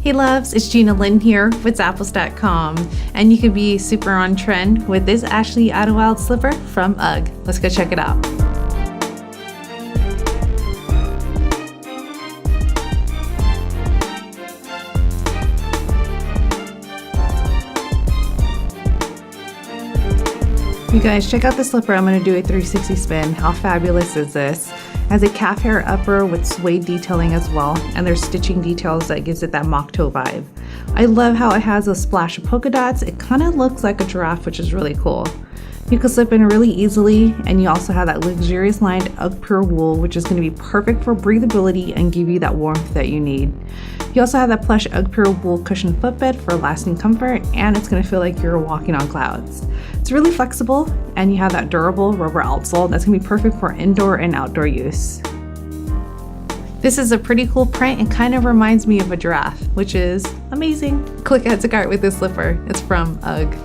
Hey loves, it's Gina Lynn here with Zappos.com, and you can be super on trend with this Ansley Idyllwild Slipper from UGG. Let's go check it out. You guys, check out the slipper. I'm going to do a 360 spin. How fabulous is this? It has a calf hair upper with suede detailing as well, and there's stitching details that gives it that mock toe vibe. I love how it has a splash of polka dots. It kind of looks like a giraffe, which is really cool. You can slip in really easily, and you also have that luxurious lined UGGpure wool, which is going to be perfect for breathability and give you that warmth that you need. You also have that plush UGGpure wool cushion footbed for lasting comfort, and it's going to feel like you're walking on clouds. It's really flexible, and you have that durable rubber outsole that's going to be perfect for indoor and outdoor use. This is a pretty cool print and kind of reminds me of a giraffe, which is amazing. Click add to cart with this slipper. It's from UGG.